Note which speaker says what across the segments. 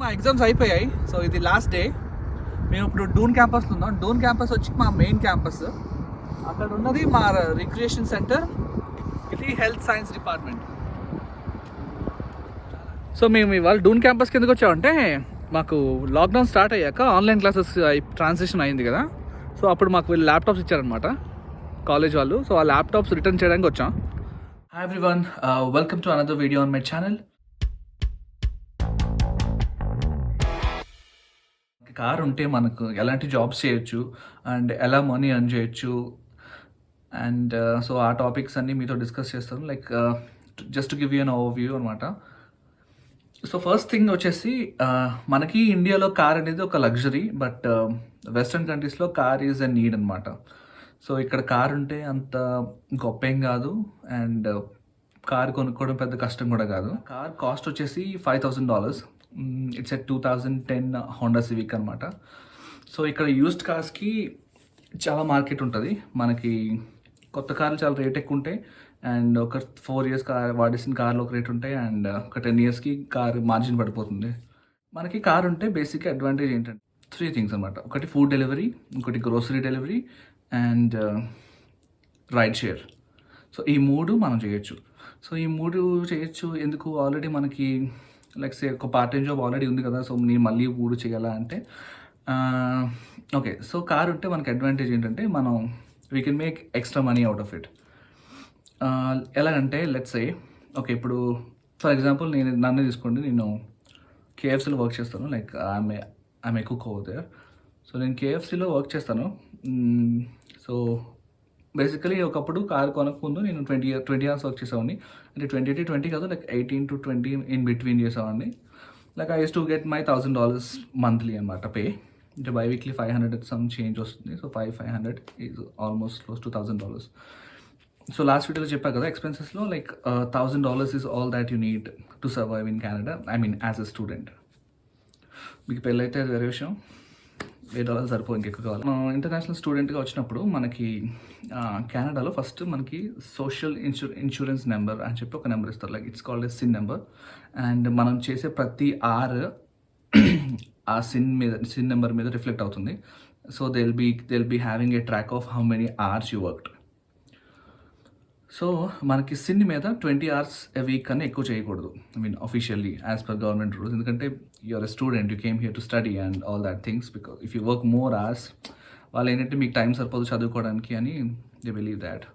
Speaker 1: మా ఎగ్జామ్స్ అయిపోయాయి. సో ఇది లాస్ట్ డే. మేము ఇప్పుడు డూన్ క్యాంపస్లో ఉన్నాం. డూన్ క్యాంపస్ వచ్చి మా మెయిన్ క్యాంపస్. అక్కడ ఉన్నది మా రిక్రియేషన్ సెంటర్, ఇది హెల్త్ సైన్స్ డిపార్ట్మెంట్. సో మేము ఇవాళ డూన్ క్యాంపస్ కిందకి వచ్చామంటే మాకు లాక్డౌన్ స్టార్ట్ అయ్యాక ఆన్లైన్ క్లాసెస్ ట్రాన్సిషన్ అయింది కదా. సో అప్పుడు మాకు వీళ్ళు ల్యాప్టాప్స్ ఇచ్చారనమాట కాలేజ్ వాళ్ళు. సో ఆ ల్యాప్టాప్స్ రిటర్న్ చేయడానికి వచ్చాం. Hi everyone, welcome to another video on my channel. Car ఉంటే మనకు ఎలాంటి జాబ్స్ చేయొచ్చు అండ్ ఎలా మనీ ఎర్న్ చేయొచ్చు అండ్ సో ఆ టాపిక్స్ అన్నీ మీతో డిస్కస్ చేస్తాను. Like just give you an over view అనమాట. సో ఫస్ట్ థింగ్ వచ్చేసి మనకి ఇండియాలో కార్ అనేది ఒక లగ్జరీ, బట్ వెస్ట్రన్ కంట్రీస్లో కార్ ఈజ్ ఎ నీడ్ అనమాట. సో ఇక్కడ కార్ ఉంటే అంత గొప్ప ఏం కాదు అండ్ కార్ కొనుక్కోవడం పెద్ద కష్టం కూడా కాదు. కార్ కాస్ట్ వచ్చేసి $5,000. ఇట్స్ ఎ 2010 హోండా సివిక్ అనమాట. సో ఇక్కడ యూస్డ్ కార్స్కి చాలా మార్కెట్ ఉంటుంది. మనకి కొత్త కార్లు చాలా రేట్ ఎక్కువ ఉంటాయి అండ్ ఒక 4 years కార్ వాడేసిన కార్లు ఒక రేట్ ఉంటాయి అండ్ ఒక 10 yearsకి కార్ మార్జిన్ పడిపోతుంది. మనకి కార్ ఉంటే బేసిక్ అడ్వాంటేజ్ ఏంటంటే 3 things అనమాట. ఒకటి ఫుడ్ డెలివరీ, ఇంకోటి grocery delivery and ride share. So ఈ 3 మనం చేయొచ్చు. సో ఈ 3 చేయొచ్చు ఎందుకు? ఆల్రెడీ మనకి లైక్ సే ఒక పార్ట్ టైం జాబ్ ఆల్రెడీ ఉంది కదా. సో నేను మళ్ళీ 3 చేయాలా అంటే ఓకే. సో కార్ ఉంటే మనకి అడ్వాంటేజ్ ఏంటంటే మనం we can make extra money out of it. ఎలాగంటే లెట్స్ సే ఓకే, ఇప్పుడు ఫర్ ఎగ్జాంపుల్ నన్ను తీసుకోండి. నేను కేఎఫ్సీలో వర్క్ చేస్తాను. Like I'm a cook over there. So నేను కేఎఫ్సీలో వర్క్ చేస్తాను. సో బేసికలీ ఒకప్పుడు కార్ కొనకముందు నేను 20 hours వర్క్ చేసేవాడిని. అంటే 20 కాదు, లైక్ 18 to 20 ఇన్ బిట్వీన్ చేసేవాడిని. Like I use to get my $1,000 monthly అనమాట పే. అంటే బై వీక్లీ 500 సమ్ చేంజ్ వస్తుంది. So 500 is almost close to $1,000. So last వీడియోలో చెప్పా కదా, ఎక్స్పెన్సెస్లో like $1,000 is all that you need to survive in Canada. I mean as a student. మీకు పెళ్ళైతే అది వేరే విషయం, $8 సరిపో, ఇంకెక్కువ కావాలి. ఇంటర్నేషనల్ స్టూడెంట్గా వచ్చినప్పుడు మనకి కెనడాలో ఫస్ట్ మనకి సోషల్ ఇన్సూరెన్స్ నెంబర్ అని చెప్పి ఒక నెంబర్ ఇస్తారు. Like it's called a sin number. And మనం చేసే ప్రతి ఆ సిన్ నెంబర్ మీద రిఫ్లెక్ట్ అవుతుంది. So they'll be having a track of how many hours you worked. So మనకి సిన్ మీద 20 hours a week కన్నా ఎక్కువ చేయకూడదు. I mean officially as per government rules. ఎందుకంటే you're a student, you came here to study and all that things. Because if you work more hours, వాళ్ళు ఏంటంటే మీకు time సరిపోదు చదువుకోవడానికి అని దే బిలీవ్ దాట్.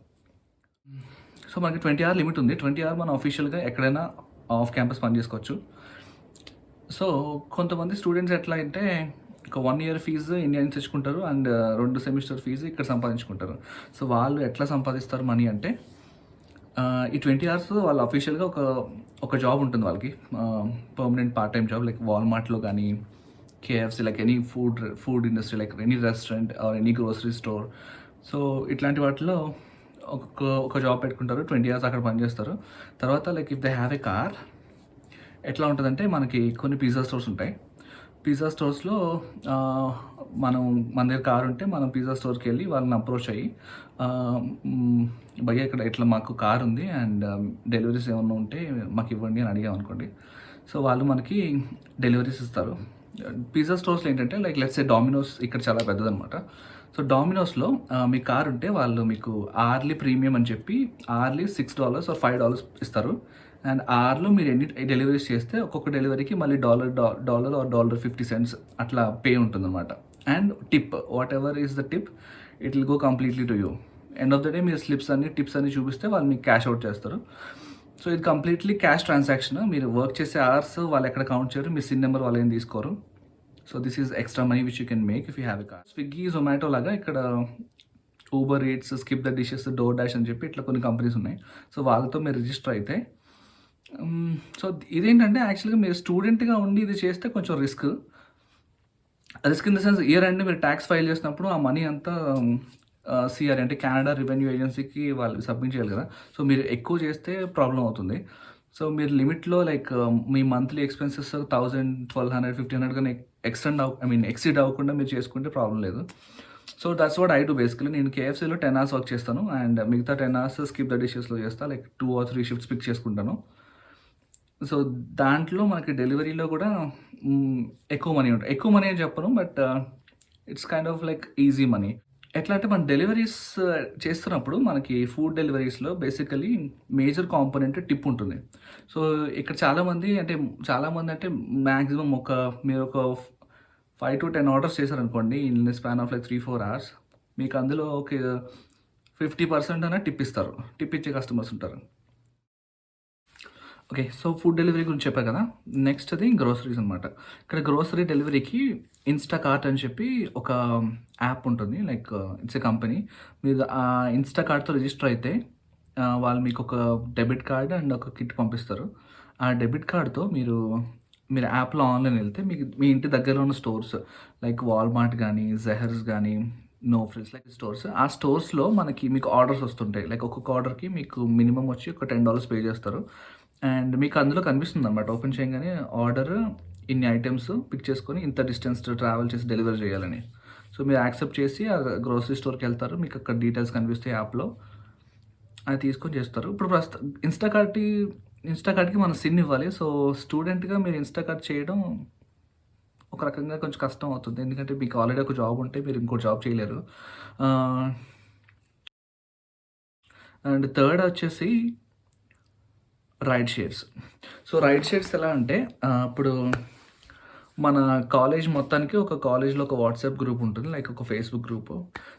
Speaker 1: సో మనకి 20 hour లిమిట్ ఉంది. 20 hour మనం అఫీషియల్గా ఎక్కడైనా ఆఫ్ క్యాంపస్ పని చేసుకోవచ్చు. సో కొంతమంది స్టూడెంట్స్ ఎట్లా అంటే ఒక 1 year ఫీజు ఇండియా నుంచి తెచ్చుకుంటారు అండ్ 2 semester ఫీజు ఇక్కడ సంపాదించుకుంటారు. సో వాళ్ళు ఎట్లా సంపాదిస్తారు మనీ అంటే ఈ 20 hours వాళ్ళు అఫీషియల్గా ఒక జాబ్ ఉంటుంది వాళ్ళకి, permanent part time job. Like వాల్మార్ట్లో కానీ KFC, like any food industry, like any restaurant or any grocery store. So ఇట్లాంటి వాటిలో ఒక జాబ్ పెట్టుకుంటారు, 20 hours అక్కడ పనిచేస్తారు. తర్వాత like if they have a car, ఎట్లా ఉంటుందంటే మనకి కొన్ని పిజ్జా స్టోర్స్ ఉంటాయి. పిజ్జా స్టోర్స్లో మన దగ్గర కార్ ఉంటే మనం పిజ్జా స్టోర్కి వెళ్ళి వాళ్ళని అప్రోచ్ అయ్యి భయ్య ఇక్కడ ఇట్లా మాకు కార్ ఉంది అండ్ డెలివరీస్ ఏమన్నా ఉంటే మాకు ఇవ్వండి అని అడిగాం అనుకోండి. సో వాళ్ళు మనకి డెలివరీస్ ఇస్తారు. పిజ్జా స్టోర్స్లో ఏంటంటే లైక్ లెట్స్ సే డామినోస్ ఇక్కడ చాలా పెద్దదనమాట. సో డామినోస్లో మీ కార్ ఉంటే వాళ్ళు మీకు అవర్లీ ప్రీమియం అని చెప్పి అవర్లీ $6 or $5 ఇస్తారు. అండ్ అవర్లో మీరు ఎన్ని డెలివరీస్ చేస్తే ఒక్కొక్క డెలివరీకి మళ్ళీ $1 or $1.50 అట్లా పే ఉంటుందన్నమాట. And tip, what ever is the tip, it will go completely to you. End of the day మీరు స్లిప్స్ అన్ని టిప్స్ అన్ని చూపిస్తే వాళ్ళు మీకు క్యాష్ అవుట్ చేస్తారు. సో ఇది కంప్లీట్లీ క్యాష్ ట్రాన్సాక్షన్. మీరు వర్క్ చేసే అవర్స్ వాళ్ళు ఎక్కడ కౌంట్ చేయరు, మీ సిన్ నెంబర్ వాళ్ళు ఏం తీసుకోరు. So this is extra money which you can make if you have a car. Swiggy, Zomato లాగా ఇక్కడ Uber eats, skip the dishes, door dash అని చెప్పి ఇట్లా కొన్ని కంపెనీస్ ఉన్నాయి. సో వాళ్ళతో మీరు రిజిస్టర్ అయితే సో ఇదేంటంటే యాక్చువల్గా మీరు స్టూడెంట్గా ఉండి ఇది చేస్తే కొంచెం risk in the sense year end మీరు ట్యాక్స్ ఫైల్ చేసినప్పుడు ఆ మనీ అంతా సిఆర్ అంటే కెనడా రెవెన్యూ ఏజెన్సీకి వాళ్ళు సబ్మిట్ చేయాలి కదా. సో మీరు ఎక్కువ చేస్తే ప్రాబ్లం అవుతుంది. సో మీరు లిమిట్లో లైక్ మీ మంత్లీ ఎక్స్పెన్సెస్ 1,000, 1,200, 1,500 కానీ ఎక్సీడ్ అవ్వకుండా మీరు చేసుకుంటే ప్రాబ్లం లేదు. So that's what I do basically. నేను కేఎఫ్సీలో 10 hours వర్క్ చేస్తాను అండ్ మిగతా 10 hours స్కిప్ ద డిషెస్లో చేస్తాను. లైక్ 2 or 3 shifts పిక్ చేసుకుంటాను. సో, దాంట్లో మనకి డెలివరీలో కూడా ఎక్కువ మనీ ఉంటాయి. ఎక్కువ మనీ అని చెప్పను. But it's kind of like easy money. ఎట్లా అంటే మనం డెలివరీస్ చేస్తున్నప్పుడు మనకి ఫుడ్ డెలివరీస్‌లో బేసికల్లీ మేజర్ కాంపోనెంట్ టిప్ ఉంటుంది. సో, ఇక్కడ చాలామంది అంటే మాక్సిమం మీరొక 5-10 ఆర్డర్స్ చేశారనుకోండి in the span of like 3-4 hours మీకు అందులో ఒక 50% అన్నా టిప్ ఇస్తారు. టిప్ ఇచ్చే కస్టమర్స్ ఉంటారు. ఓకే. సో, ఫుడ్ డెలివరీ గురించి చెప్పా కదా! నెక్స్ట్‌ది గ్రోసరీస్ అనమాట. ఇక్కడ గ్రోసరీ డెలివరీకి ఇన్‌స్టాకార్ట్ అని చెప్పి ఒక యాప్ ఉంటుంది. Like it's a company. మీరు ఆ ఇన్‌స్టాకార్ట్‌తో రిజిస్టర్ అయితే వాళ్ళు మీకొక డెబిట్ కార్డ్ అండ్ ఒక కిట్ పంపిస్తారు. ఆ డెబిట్ కార్డ్‌తో మీరు యాప్‌లో ఆన్‌లైన్ ఎళ్తే మీ ఇంటి దగ్గరలో ఉన్న స్టోర్స్ లైక్ వాల్మార్ట్ గానీ, జెహర్స్ గానీ, నో ఫ్రిల్స్ లైక్ స్టోర్స్. ఆ స్టోర్స్‌లో మీకు ఆర్డర్స్ వస్తుంటాయి. లైక్ ఒక్కొక్క ఆర్డర్‌కి మీకు మినిమమ్ వచ్చి ఒక $10 పే చేస్తారు. అండ్ మీకు అందులో కనిపిస్తుందనమాట. ఓపెన్ చేయంగానే ఆర్డర్ ఇన్ని ఐటెమ్స్ పిక్ చేసుకొని ఇంత డిస్టెన్స్ ట్రావెల్ చేసి డెలివరీ చేయాలని. సో, మీరు యాక్సెప్ట్ చేసి ఆ గ్రోసరీ స్టోర్‌కెళ్తారు. మీకు అక్కడ డీటెయిల్స్ కనిపిస్తాయి యాప్‌లో. అది తీసుకొని చేస్తారు. ఇప్పుడు ఇన్‌స్టాకార్ట్‌కి మనం సిన్ ఇవ్వాలి. సో, స్టూడెంట్‌గా మీరు ఇన్‌స్టాకార్ట్ చేయడం ఒక రకంగా కొంచెం కష్టం అవుతుంది. ఎందుకంటే మీకు ఆల్రెడీ ఒక జాబ్ ఉంటే మీరు ఇంకో జాబ్ చేయలేరు. ఆహ్, అండ్ థర్డ్ వచ్చేసి ride shares. So, ride shares ఎలా అంటే ఇప్పుడు మన కాలేజ్ మొత్తానికి ఒక కాలేజ్‌లో ఒక వాట్సాప్ గ్రూప్ ఉంటుంది. లైక్ ఒక ఫేస్‌బుక్ గ్రూపు.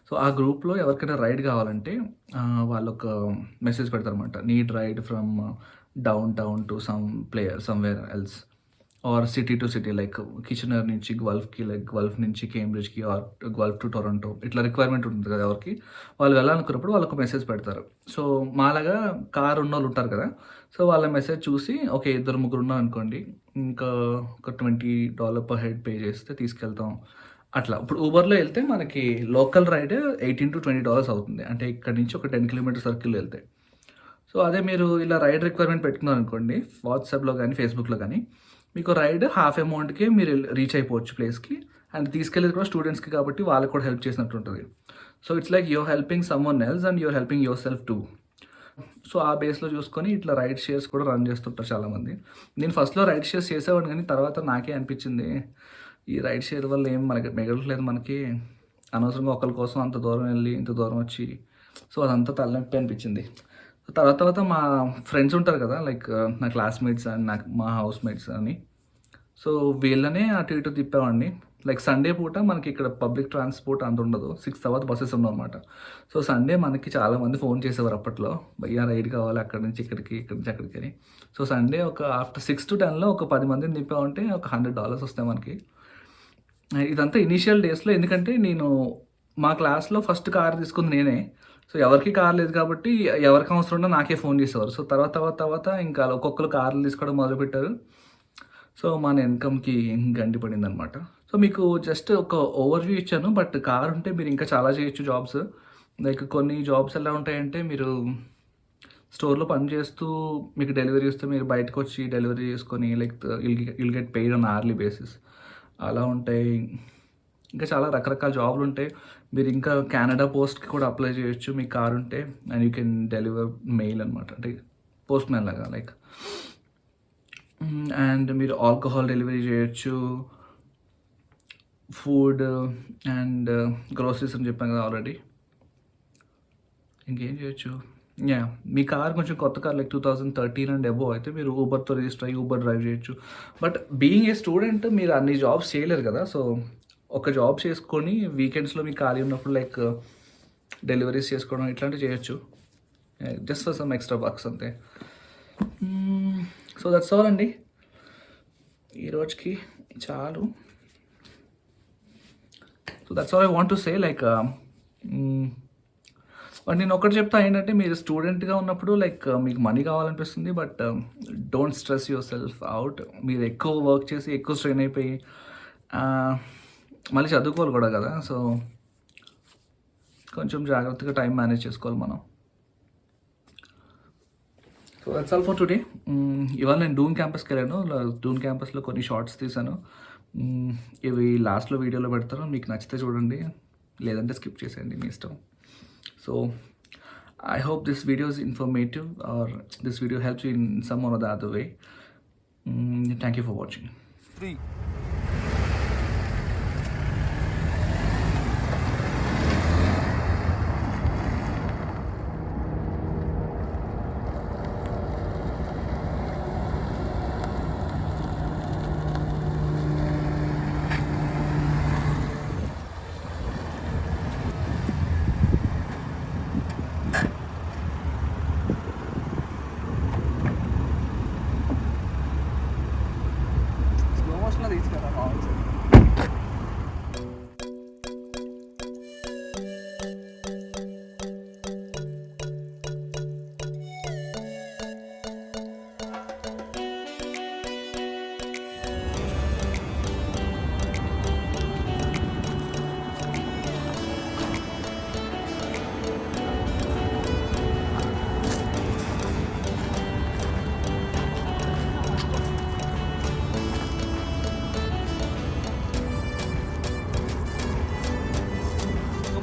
Speaker 1: సో, ఆ గ్రూప్‌లో ఎవరికైనా రైడ్ కావాలంటే వాళ్ళొక మెసేజ్ పెడతారనమాట. Need ride from downtown to somewhere else or city to city like Kitchener నుంచి గల్ఫ్‌కి లైక్ గల్ఫ్ నుంచి కేంబ్రిడ్జ్‌కి ఆర్ గల్ఫ్ టు టొరంటో ఇట్లా రిక్వైర్మెంట్ ఉంటుంది కదా ఎవరికి. వాళ్ళు వెళ్ళాలనుకున్నప్పుడు వాళ్ళొక మెసేజ్ పెడతారు. సో, మాలాగా కార్ ఉన్నోళ్ళు ఉంటారు కదా! సో, వాళ్ళ మెసేజ్ చూసి ఓకే. ఇద్దరు ముగ్గురు ఉన్నారనుకోండి. ఇంకా ఒక $20 పర్ హెడ్ పే చేస్తే తీసుకెళ్తాం. అట్లా. ఇప్పుడు ఊబర్‌లో ఎళ్తే మనకి లోకల్ రైడ్ $18-20 అవుతుంది. అంటే ఇక్కడి నుంచి ఒక 10 కిలోమీటర్ సర్కిల్‌లో ఎళ్తే. సో, అదే మీరు ఇలా రైడ్ రిక్వైర్మెంట్ పెట్టుకున్నారనుకోండి వాట్సాప్‌లో గానీ, ఫేస్‌బుక్‌లో గానీ మీకు రైడ్ హాఫ్ అమౌంట్‌కే మీరు రీచ్ అయిపోవచ్చు ప్లేస్‌కి. అండ్ తీసుకెళ్ళేది కూడా స్టూడెంట్స్‌కి కాబట్టి వాళ్ళకి కూడా హెల్ప్ చేసినట్టు ఉంటది. So, it's like you're helping someone else and you're helping yourself too. So, ఆ బేస్‌లో చూసుకొని ఇట్లా రైడ్ షేర్స్ కూడా రన్ చేస్తుంటారు చాలామంది. నేను ఫస్ట్‌లో రైడ్ షేర్స్ చేసేవాడిని కానీ తర్వాత నాకే అనిపించింది ఈ రైడ్ షేర్ వల్ల ఏం మనకి మిగలట్లేదు మనకి. అనవసరంగా ఒకళ్ళ కోసం అంత దూరం వెళ్ళి, ఇంత దూరం వచ్చి సో, అదంతా తలనొప్పి అనిపించింది. తర్వాత తర్వాత మా ఫ్రెండ్స్ ఉంటారు కదా! లైక్ నా క్లాస్‌మేట్స్ అండ్ మా హౌస్‌మేట్స్ అని. సో, వీళ్ళనే అటు ఇటు తిప్పామండి. లైక్ సండే పూట మనకి ఇక్కడ పబ్లిక్ ట్రాన్స్‌పోర్ట్ అంత ఉండదు. 6 తర్వాత బసెస్ ఉండవనమాట. సో, సండే మనకి చాలామంది ఫోన్ చేసేవారు అప్పట్లో. భయ్యా రైడ్ కావాలి అక్కడి నుంచి ఇక్కడికి, ఇక్కడి నుంచి అక్కడికి అని. సో, సండే ఒక ఆఫ్టర్ 6-10లో ఒక 10 మందిని తిప్పామంటే ఒక $100 వస్తాయి మనకి. ఇదంతా ఇనీషియల్ డేస్‌లో ఎందుకంటే నేను మా క్లాస్‌లో ఫస్ట్ కార్ తీసుకుంది నేనే. సో, ఎవరికీ కార్ లేదు కాబట్టి ఎవరికి అవసరం ఉన్నా నాకే ఫోన్ చేసేవారు. సో, తర్వాత ఇంకా ఒక్కొక్కరు కార్లు తీసుకోవడం మొదలుపెట్టారు. సో, మన ఇన్‌కమ్‌కి గండి పడిందనమాట. సో, మీకు జస్ట్ ఒక ఓవర్‌వ్యూ ఇచ్చాను. బట్ కార్ ఉంటే మీరు ఇంకా చాలా చేయొచ్చు జాబ్స్. లైక్ కొన్ని జాబ్స్ ఎలా ఉంటాయంటే మీరు స్టోర్‌లో పని చేస్తూ మీకు డెలివరీ వస్తే మీరు బయటకొచ్చి డెలివరీ చేసుకొని like you'll get paid on hourly basis. అలా ఉంటాయి. ఇంకా చాలా రకరకాల జాబ్‌లుంటాయి. మీరు ఇంకా కెనడా పోస్ట్‌కి కూడా అప్లై చేయొచ్చు. మీకు కార్ ఉంటే and you can deliver mail అనమాట. అంటే పోస్ట్ మ్యాన్ లాగా లైక్. అండ్ మీరు ఆల్కహాల్ డెలివరీ చేయొచ్చు. ఫుడ్ అండ్ గ్రోసరీస్ అని చెప్పాను కదా ఆల్రెడీ. ఇంకేం చేయొచ్చు? యాహ్! మీ కార్ కొంచెం కొత్త కార్ లైక్ 2013 అండ్ అబోవ్ అయితే మీరు ఊబర్‌తో రిజిస్టర్ అయ్యి ఊబర్ డ్రైవ్ చేయొచ్చు. బట్ బీయింగ్ ఏ స్టూడెంట్ మీరు అన్ని జాబ్స్ చేయలేరు కదా! సో, ఒక జాబ్ చేసుకొని వీకెండ్స్‌లో మీకు ఖాళీ ఉన్నప్పుడు లైక్ డెలివరీస్ చేసుకోవడం ఇట్లాంటివి చేయొచ్చు. Just for some extra bucks అంతే. సో, దట్స్ ఆల్ అండి. ఈ రోజుకి చాలు. So, that's all I want to say like but నేను ఒకటి చెప్తా ఏంటంటే మీరు స్టూడెంట్‌గా ఉన్నప్పుడు లైక్ మీకు మనీ కావాలనిపిస్తుంది. But don't stress yourself out. మీరు ఎక్కువ వర్క్ చేసి ఎక్కువ స్ట్రెయిన్ అయిపోయి మళ్ళీ చదువుకోవాలి కూడా కదా! సో, కొంచెం జాగ్రత్తగా టైం మేనేజ్ చేసుకోవాలి మనం. So, that's all for today. ఇవాళ నేను డూన్ క్యాంపస్‌కెళ్ళాను. డూన్ క్యాంపస్‌లో కొన్ని షార్ట్స్ తీశాను. ఇవి లాస్ట్‌లో వీడియోలో పెడతాను. మీకు నచ్చితే చూడండి. లేదంటే స్కిప్ చేసేయండి మీ ఇష్టం. So, I hope this video is informative or this video helps you in some or the other way. Thank you for watching.
Speaker 2: 3. Slow మోషన్లో తీసుకురా బాగుంది.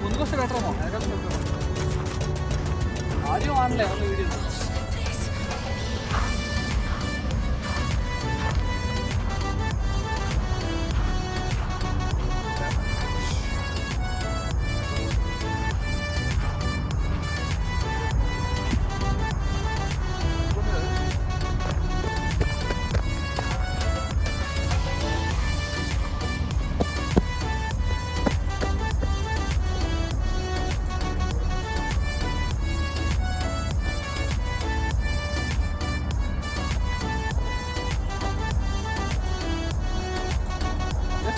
Speaker 2: ముందుకు వస్తే బెటర్ అమ్మా, వెనకాల బెటర్. ఆడియో ఆన్లే ఓన్లీ వీడియో.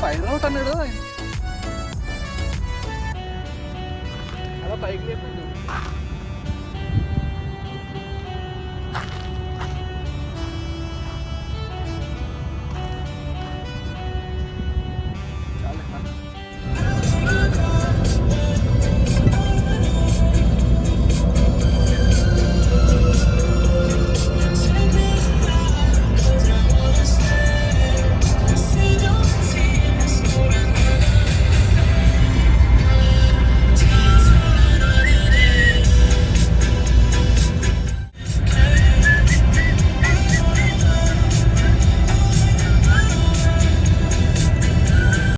Speaker 2: ఫైర్ అవుట్ అన్నాడు అలా పైకి లేపు.